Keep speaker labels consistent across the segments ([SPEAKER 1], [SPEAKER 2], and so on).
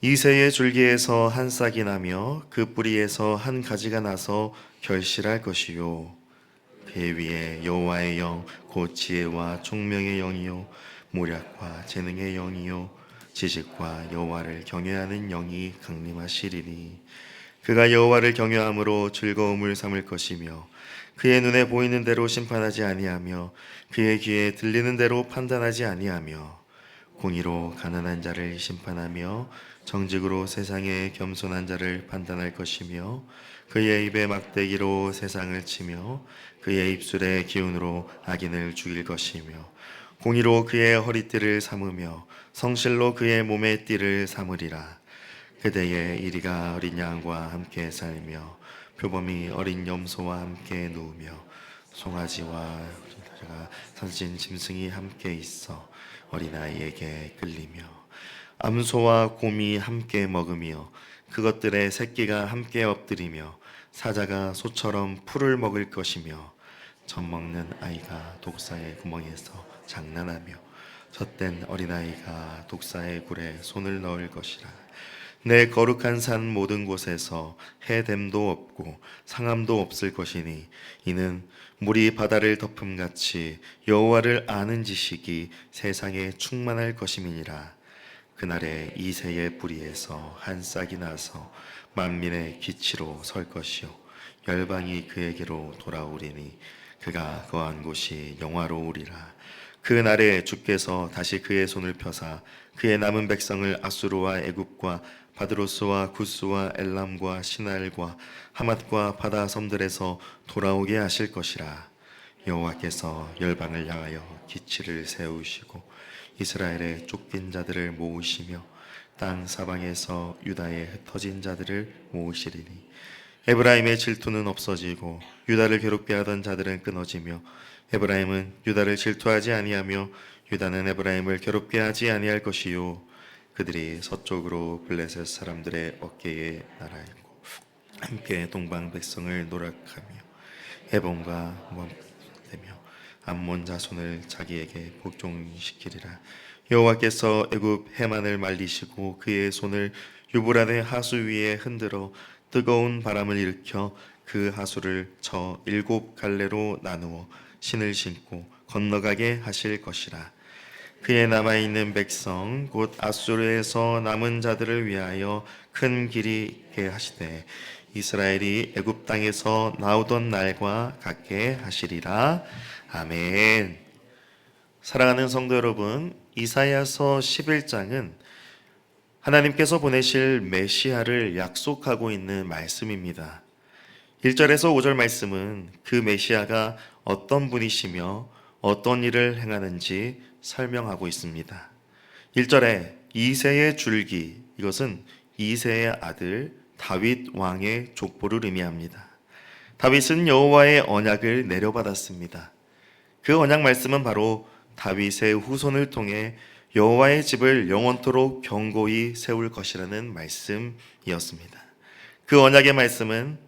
[SPEAKER 1] 이새의 줄기에서 한 싹이 나며 그 뿌리에서 한 가지가 나서 결실할 것이요 그 위에 여호와의 영 곧 지혜와 총명의 영이요 모략과 재능의 영이요 지식과 여호와를 경외하는 영이 강림하시리니 그가 여호와를 경외함으로 즐거움을 삼을 것이며 그의 눈에 보이는 대로 심판하지 아니하며 그의 귀에 들리는 대로 판단하지 아니하며 공의로 가난한 자를 심판하며 정직으로 세상에 겸손한 자를 판단할 것이며 그의 입에 막대기로 세상을 치며 그의 입술의 기운으로 악인을 죽일 것이며 공의로 그의 허리띠를 삼으며 성실로 그의 몸의 띠를 삼으리라. 그대의 이리가 어린 양과 함께 살며 표범이 어린 염소와 함께 누우며 송아지와 살찐 짐승이 함께 있어 어린아이에게 끌리며 암소와 곰이 함께 먹으며 그것들의 새끼가 함께 엎드리며 사자가 소처럼 풀을 먹을 것이며 젖먹는 아이가 독사의 구멍에서 장난하며 젖된 어린아이가 독사의 굴에 손을 넣을 것이라. 내 거룩한 산 모든 곳에서 해됨도 없고 상함도 없을 것이니 이는 물이 바다를 덮음같이 여호와를 아는 지식이 세상에 충만할 것임이니라. 그날에 이새의 뿌리에서 한 싹이 나서 만민의 기치로 설 것이요 열방이 그에게로 돌아오리니 그가 거한 곳이 영화로우리라. 그날에 주께서 다시 그의 손을 펴사 그의 남은 백성을 아수르와 애굽과 바드로스와 구스와 엘람과 시날과 하맛과 바다 섬들에서 돌아오게 하실 것이라. 여호와께서 열방을 향하여 기치를 세우시고 이스라엘의 쫓긴 자들을 모으시며 땅 사방에서 유다의 흩어진 자들을 모으시리니 에브라임의 질투는 없어지고 유다를 괴롭게 하던 자들은 끊어지며 에브라임은 유다를 질투하지 아니하며 유다는 에브라임을 괴롭게 하지 아니할 것이요 그들이 서쪽으로 블레셋 사람들의 어깨에 날아있고 함께 동방 백성을 노력하며 에본과 모압되며 암몬 자손을 자기에게 복종시키리라. 여호와께서 애굽 해만을 말리시고 그의 손을 유브라데 하수 위에 흔들어 뜨거운 바람을 일으켜 그 하수를 저 7갈래로 나누어 신을 신고 건너가게 하실 것이라. 그의 남아있는 백성 곧 아수르에서 남은 자들을 위하여 큰 길이 있게 하시되 이스라엘이 애굽 땅에서 나오던 날과 같게 하시리라. 아멘. 사랑하는 성도 여러분, 이사야서 11장은 하나님께서 보내실 메시아를 약속하고 있는 말씀입니다. 1절에서 5절 말씀은 그 메시아가 어떤 분이시며 어떤 일을 행하는지 설명하고 있습니다. 1절에 이새의 줄기, 이것은 이새의 아들 다윗 왕의 족보를 의미합니다. 다윗은 여호와의 언약을 내려받았습니다. 그 언약 말씀은 바로 다윗의 후손을 통해 여호와의 집을 영원토록 견고히 세울 것이라는 말씀이었습니다. 그 언약의 말씀은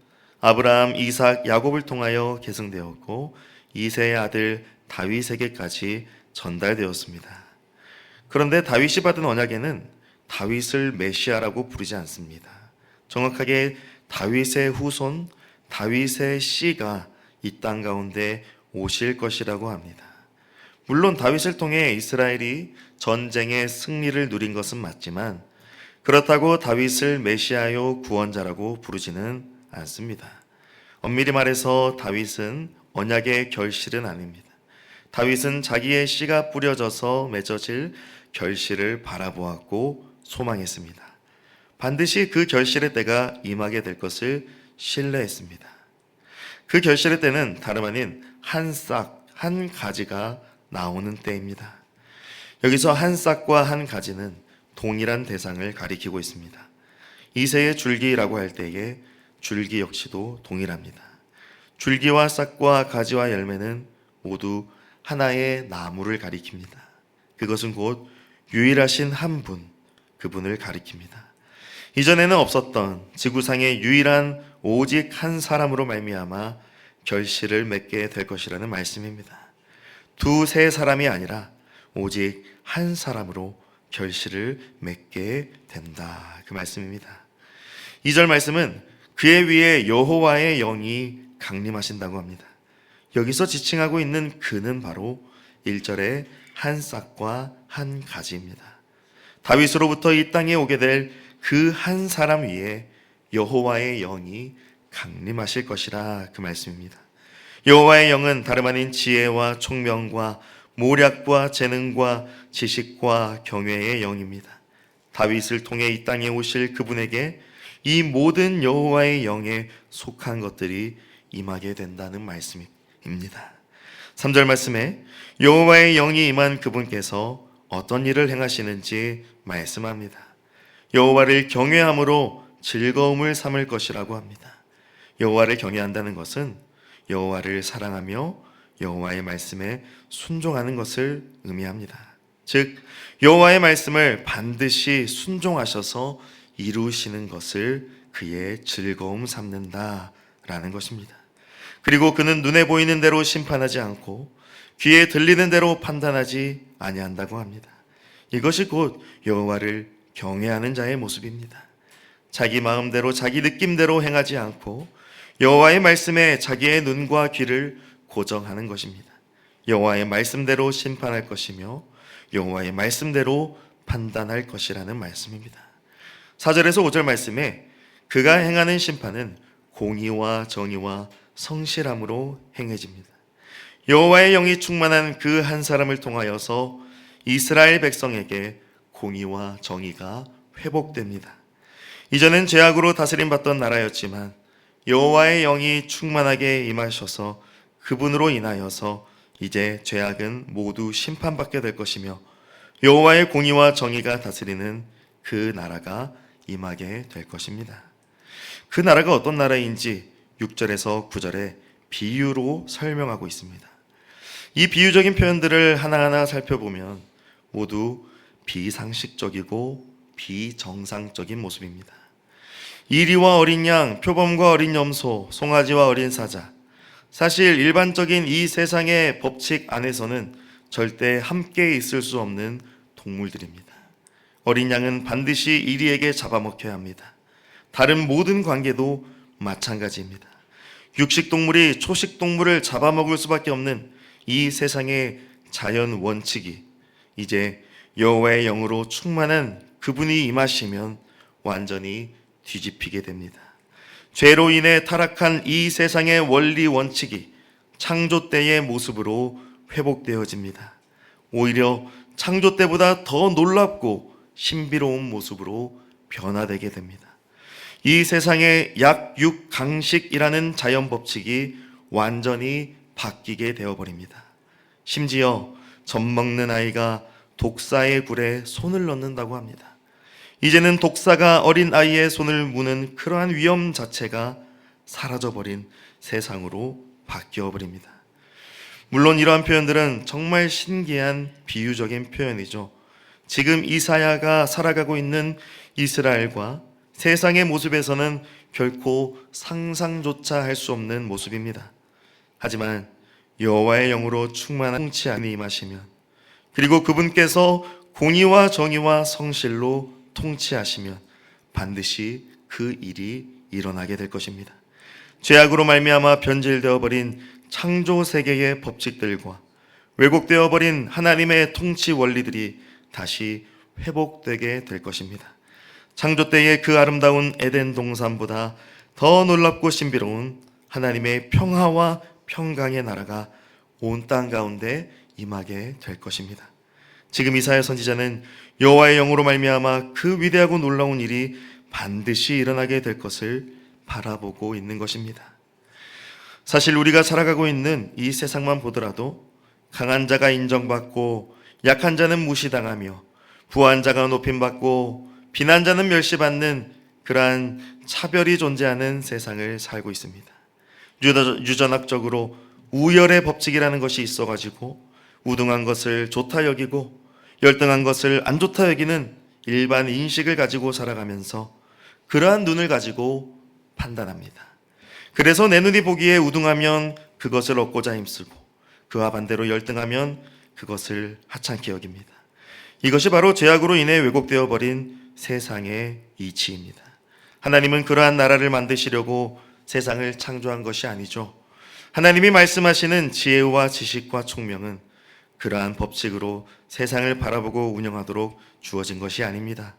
[SPEAKER 1] 아브라함, 이삭, 야곱을 통하여 계승되었고 이새의 아들 다윗에게까지 전달되었습니다. 그런데 다윗이 받은 언약에는 다윗을 메시아라고 부르지 않습니다. 정확하게 다윗의 후손, 다윗의 씨가 이 땅 가운데 오실 것이라고 합니다. 물론 다윗을 통해 이스라엘이 전쟁의 승리를 누린 것은 맞지만 그렇다고 다윗을 메시아요 구원자라고 부르지는 않습니다. 엄밀히 말해서 다윗은 언약의 결실은 아닙니다. 다윗은 자기의 씨가 뿌려져서 맺어질 결실을 바라보았고 소망했습니다. 반드시 그 결실의 때가 임하게 될 것을 신뢰했습니다. 그 결실의 때는 다름 아닌 한 싹, 한 가지가 나오는 때입니다. 여기서 한 싹과 한 가지는 동일한 대상을 가리키고 있습니다. 이새의 줄기라고 할 때에 줄기 역시도 동일합니다. 줄기와 싹과 가지와 열매는 모두 하나의 나무를 가리킵니다. 그것은 곧 유일하신 한 분, 그분을 가리킵니다. 이전에는 없었던 지구상의 유일한 오직 한 사람으로 말미암아 결실을 맺게 될 것이라는 말씀입니다. 두세 사람이 아니라 오직 한 사람으로 결실을 맺게 된다. 그 말씀입니다. 2절 말씀은 그의 위에 여호와의 영이 강림하신다고 합니다. 여기서 지칭하고 있는 그는 바로 1절의 한 싹과 한 가지입니다. 다윗으로부터 이 땅에 오게 될 그 한 사람 위에 여호와의 영이 강림하실 것이라 그 말씀입니다. 여호와의 영은 다름 아닌 지혜와 총명과 모략과 재능과 지식과 경외의 영입니다. 다윗을 통해 이 땅에 오실 그분에게 이 모든 여호와의 영에 속한 것들이 임하게 된다는 말씀입니다. 3절 말씀에 여호와의 영이 임한 그분께서 어떤 일을 행하시는지 말씀합니다. 여호와를 경외함으로 즐거움을 삼을 것이라고 합니다. 여호와를 경외한다는 것은 여호와를 사랑하며 여호와의 말씀에 순종하는 것을 의미합니다. 즉 여호와의 말씀을 반드시 순종하셔서 이루시는 것을 그의 즐거움 삼는다라는 것입니다. 그리고 그는 눈에 보이는 대로 심판하지 않고 귀에 들리는 대로 판단하지 아니한다고 합니다. 이것이 곧 여호와를 경외하는 자의 모습입니다. 자기 마음대로 자기 느낌대로 행하지 않고 여호와의 말씀에 자기의 눈과 귀를 고정하는 것입니다. 여호와의 말씀대로 심판할 것이며 여호와의 말씀대로 판단할 것이라는 말씀입니다. 4절에서 5절 말씀에 그가 행하는 심판은 공의와 정의와 성실함으로 행해집니다. 여호와의 영이 충만한 그 한 사람을 통하여서 이스라엘 백성에게 공의와 정의가 회복됩니다. 이전엔 죄악으로 다스림받던 나라였지만 여호와의 영이 충만하게 임하셔서 그분으로 인하여서 이제 죄악은 모두 심판받게 될 것이며 여호와의 공의와 정의가 다스리는 그 나라가 임하게 될 것입니다. 그 나라가 어떤 나라인지 6절에서 9절에 비유로 설명하고 있습니다. 이 비유적인 표현들을 하나하나 살펴보면 모두 비상식적이고 비정상적인 모습입니다. 이리와 어린 양, 표범과 어린 염소, 송아지와 어린 사자. 사실 일반적인 이 세상의 법칙 안에서는 절대 함께 있을 수 없는 동물들입니다. 어린 양은 반드시 이리에게 잡아먹혀야 합니다. 다른 모든 관계도 마찬가지입니다. 육식동물이 초식동물을 잡아먹을 수밖에 없는 이 세상의 자연 원칙이 이제 여호와의 영으로 충만한 그분이 임하시면 완전히 뒤집히게 됩니다. 죄로 인해 타락한 이 세상의 원리 원칙이 창조 때의 모습으로 회복되어집니다. 오히려 창조 때보다 더 놀랍고 신비로운 모습으로 변화되게 됩니다. 이 세상의 약육강식이라는 자연 법칙이 완전히 바뀌게 되어버립니다. 심지어 젖먹는 아이가 독사의 굴에 손을 넣는다고 합니다. 이제는 독사가 어린 아이의 손을 무는 그러한 위험 자체가 사라져버린 세상으로 바뀌어버립니다. 물론 이러한 표현들은 정말 신기한 비유적인 표현이죠. 지금 이사야가 살아가고 있는 이스라엘과 세상의 모습에서는 결코 상상조차 할 수 없는 모습입니다. 하지만 여호와의 영으로 충만한 통치하니 임하시면, 그리고 그분께서 공의와 정의와 성실로 통치하시면 반드시 그 일이 일어나게 될 것입니다. 죄악으로 말미암아 변질되어 버린 창조 세계의 법칙들과 왜곡되어 버린 하나님의 통치 원리들이 다시 회복되게 될 것입니다. 창조 때의 그 아름다운 에덴 동산보다 더 놀랍고 신비로운 하나님의 평화와 평강의 나라가 온 땅 가운데 임하게 될 것입니다. 지금 이사야 선지자는 여호와의 영으로 말미암아 그 위대하고 놀라운 일이 반드시 일어나게 될 것을 바라보고 있는 것입니다. 사실 우리가 살아가고 있는 이 세상만 보더라도 강한 자가 인정받고 약한 자는 무시당하며 부한 자가 높임받고 비난 자는 멸시받는 그러한 차별이 존재하는 세상을 살고 있습니다. 유전학적으로 우열의 법칙이라는 것이 있어가지고 우등한 것을 좋다 여기고 열등한 것을 안 좋다 여기는 일반 인식을 가지고 살아가면서 그러한 눈을 가지고 판단합니다. 그래서 내 눈이 보기에 우등하면 그것을 얻고자 힘쓰고 그와 반대로 열등하면 그것을 하찮게 여깁니다. 이것이 바로 죄악으로 인해 왜곡되어 버린 세상의 이치입니다. 하나님은 그러한 나라를 만드시려고 세상을 창조한 것이 아니죠. 하나님이 말씀하시는 지혜와 지식과 총명은 그러한 법칙으로 세상을 바라보고 운영하도록 주어진 것이 아닙니다.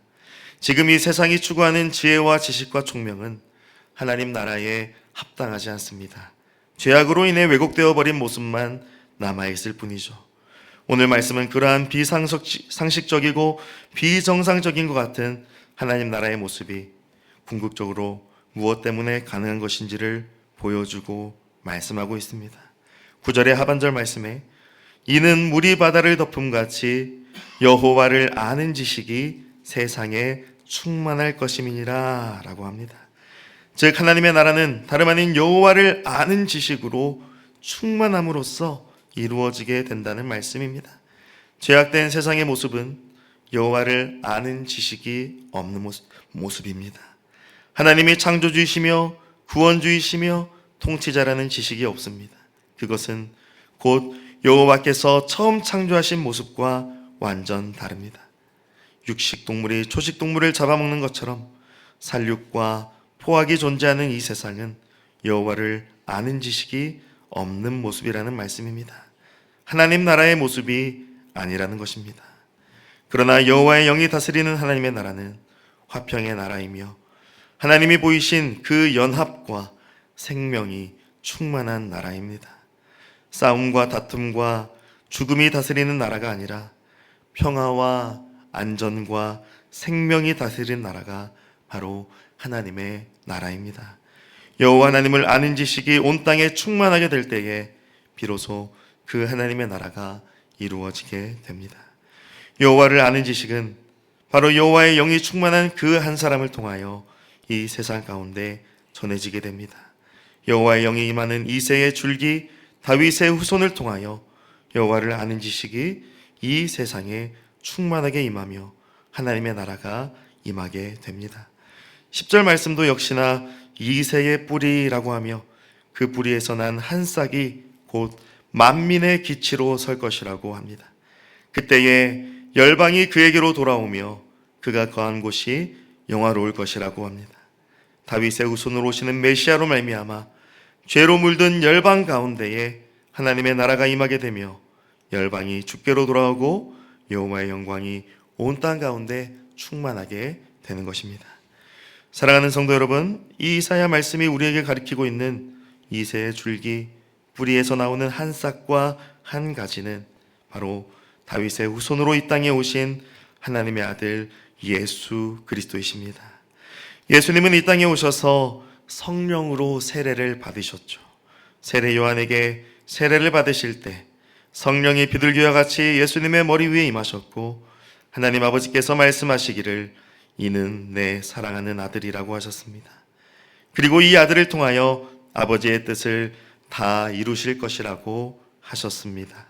[SPEAKER 1] 지금 이 세상이 추구하는 지혜와 지식과 총명은 하나님 나라에 합당하지 않습니다. 죄악으로 인해 왜곡되어 버린 모습만 남아있을 뿐이죠. 오늘 말씀은 그러한 비상식적이고 비정상적인 것 같은 하나님 나라의 모습이 궁극적으로 무엇 때문에 가능한 것인지를 보여주고 말씀하고 있습니다. 9절의 하반절 말씀에 이는 물이 바다를 덮음같이 여호와를 아는 지식이 세상에 충만할 것임이니라 라고 합니다. 즉 하나님의 나라는 다름 아닌 여호와를 아는 지식으로 충만함으로써 이루어지게 된다는 말씀입니다. 죄악된 세상의 모습은 여호와를 아는 지식이 없는 모습입니다. 하나님이 창조주이시며 구원주이시며 통치자라는 지식이 없습니다. 그것은 곧 여호와께서 처음 창조하신 모습과 완전 다릅니다. 육식동물이 초식동물을 잡아먹는 것처럼 살육과 포악이 존재하는 이 세상은 여호와를 아는 지식이 없는 모습이라는 말씀입니다. 하나님 나라의 모습이 아니라는 것입니다. 그러나 여호와의 영이 다스리는 하나님의 나라는 화평의 나라이며 하나님이 보이신 그 연합과 생명이 충만한 나라입니다. 싸움과 다툼과 죽음이 다스리는 나라가 아니라 평화와 안전과 생명이 다스리는 나라가 바로 하나님의 나라입니다. 여호와 하나님을 아는 지식이 온 땅에 충만하게 될 때에 비로소 그 하나님의 나라가 이루어지게 됩니다. 여호와를 아는 지식은 바로 여호와의 영이 충만한 그 한 사람을 통하여 이 세상 가운데 전해지게 됩니다. 여호와의 영이 임하는 이새의 줄기 다윗의 후손을 통하여 여호와를 아는 지식이 이 세상에 충만하게 임하며 하나님의 나라가 임하게 됩니다. 10절 말씀도 역시나 이새의 뿌리라고 하며 그 뿌리에서 난 한 싹이 곧 만민의 기치로 설 것이라고 합니다. 그때에 열방이 그에게로 돌아오며 그가 거한 곳이 영화로울 것이라고 합니다. 다윗의 후손으로 오시는 메시아로 말미암아 죄로 물든 열방 가운데에 하나님의 나라가 임하게 되며 열방이 주께로 돌아오고 여호와의 영광이 온 땅 가운데 충만하게 되는 것입니다. 사랑하는 성도 여러분, 이 이사야 말씀이 우리에게 가리키고 있는 이새의 줄기 뿌리에서 나오는 한 싹과 한 가지는 바로 다윗의 후손으로 이 땅에 오신 하나님의 아들 예수 그리스도이십니다. 예수님은 이 땅에 오셔서 성령으로 세례를 받으셨죠. 세례 요한에게 세례를 받으실 때 성령이 비둘기와 같이 예수님의 머리 위에 임하셨고 하나님 아버지께서 말씀하시기를 이는 내 사랑하는 아들이라고 하셨습니다. 그리고 이 아들을 통하여 아버지의 뜻을 다 이루실 것이라고 하셨습니다.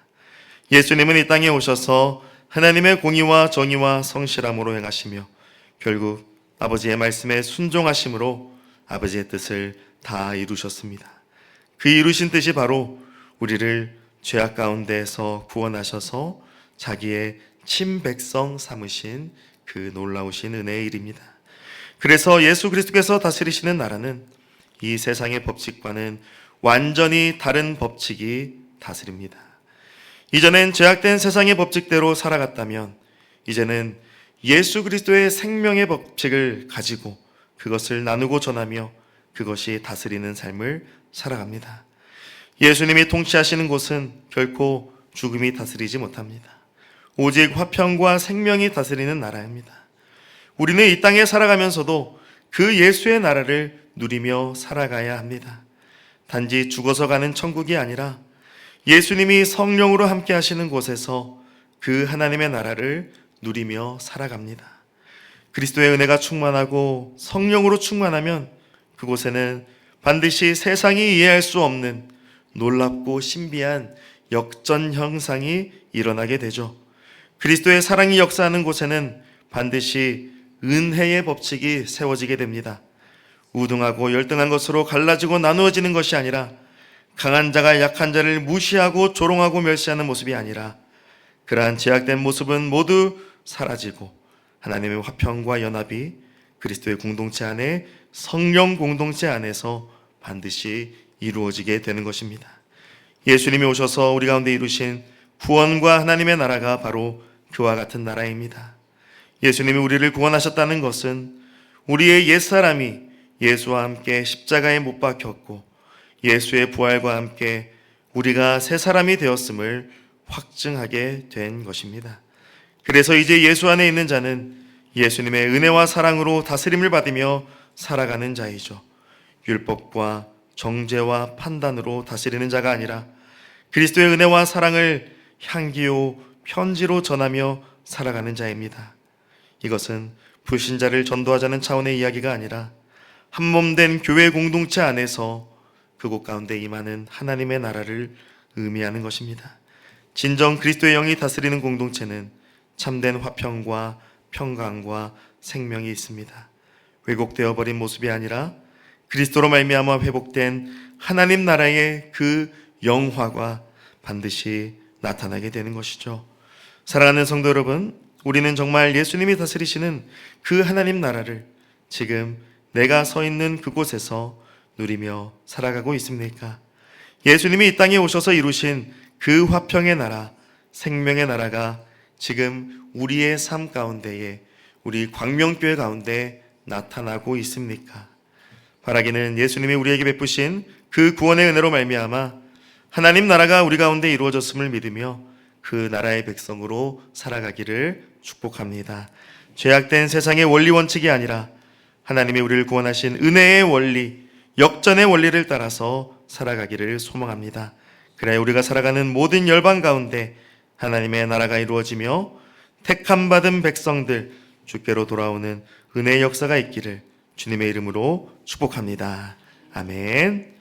[SPEAKER 1] 예수님은 이 땅에 오셔서 하나님의 공의와 정의와 성실함으로 행하시며 결국 아버지의 말씀에 순종하심으로 아버지의 뜻을 다 이루셨습니다. 그 이루신 뜻이 바로 우리를 죄악 가운데에서 구원하셔서 자기의 친백성 삼으신 그 놀라우신 은혜의 일입니다. 그래서 예수 그리스도께서 다스리시는 나라는 이 세상의 법칙과는 완전히 다른 법칙이 다스립니다. 이전엔 죄악된 세상의 법칙대로 살아갔다면 이제는 예수 그리스도의 생명의 법칙을 가지고 그것을 나누고 전하며 그것이 다스리는 삶을 살아갑니다. 예수님이 통치하시는 곳은 결코 죽음이 다스리지 못합니다. 오직 화평과 생명이 다스리는 나라입니다. 우리는 이 땅에 살아가면서도 그 예수의 나라를 누리며 살아가야 합니다. 단지 죽어서 가는 천국이 아니라 예수님이 성령으로 함께 하시는 곳에서 그 하나님의 나라를 누리며 살아갑니다. 그리스도의 은혜가 충만하고 성령으로 충만하면 그곳에는 반드시 세상이 이해할 수 없는 놀랍고 신비한 역전 현상이 일어나게 되죠. 그리스도의 사랑이 역사하는 곳에는 반드시 은혜의 법칙이 세워지게 됩니다. 우등하고 열등한 것으로 갈라지고 나누어지는 것이 아니라 강한 자가 약한 자를 무시하고 조롱하고 멸시하는 모습이 아니라 그러한 제약된 모습은 모두 사라지고 하나님의 화평과 연합이 그리스도의 공동체 안에, 성령 공동체 안에서 반드시 이루어지게 되는 것입니다. 예수님이 오셔서 우리 가운데 이루신 구원과 하나님의 나라가 바로 그와 같은 나라입니다. 예수님이 우리를 구원하셨다는 것은 우리의 옛사람이 예수와 함께 십자가에 못 박혔고 예수의 부활과 함께 우리가 새 사람이 되었음을 확증하게 된 것입니다. 그래서 이제 예수 안에 있는 자는 예수님의 은혜와 사랑으로 다스림을 받으며 살아가는 자이죠. 율법과 정죄와 판단으로 다스리는 자가 아니라 그리스도의 은혜와 사랑을 향기요 편지로 전하며 살아가는 자입니다. 이것은 불신자를 전도하자는 차원의 이야기가 아니라 한몸된 교회 공동체 안에서 그곳 가운데 임하는 하나님의 나라를 의미하는 것입니다. 진정 그리스도의 영이 다스리는 공동체는 참된 화평과 평강과 생명이 있습니다. 왜곡되어 버린 모습이 아니라 그리스도로 말미암아 회복된 하나님 나라의 그 영화가 반드시 나타나게 되는 것이죠. 사랑하는 성도 여러분, 우리는 정말 예수님이 다스리시는 그 하나님 나라를 지금 내가 서 있는 그곳에서 누리며 살아가고 있습니까? 예수님이 이 땅에 오셔서 이루신 그 화평의 나라, 생명의 나라가 지금 우리의 삶 가운데에, 우리 광명교회 가운데 나타나고 있습니까? 바라기는 예수님이 우리에게 베푸신 그 구원의 은혜로 말미암아 하나님 나라가 우리 가운데 이루어졌음을 믿으며 그 나라의 백성으로 살아가기를 축복합니다. 죄악된 세상의 원리 원칙이 아니라 하나님이 우리를 구원하신 은혜의 원리, 역전의 원리를 따라서 살아가기를 소망합니다. 그래야 우리가 살아가는 모든 열방 가운데 하나님의 나라가 이루어지며 택함 받은 백성들 주께로 돌아오는 은혜의 역사가 있기를 주님의 이름으로 축복합니다. 아멘.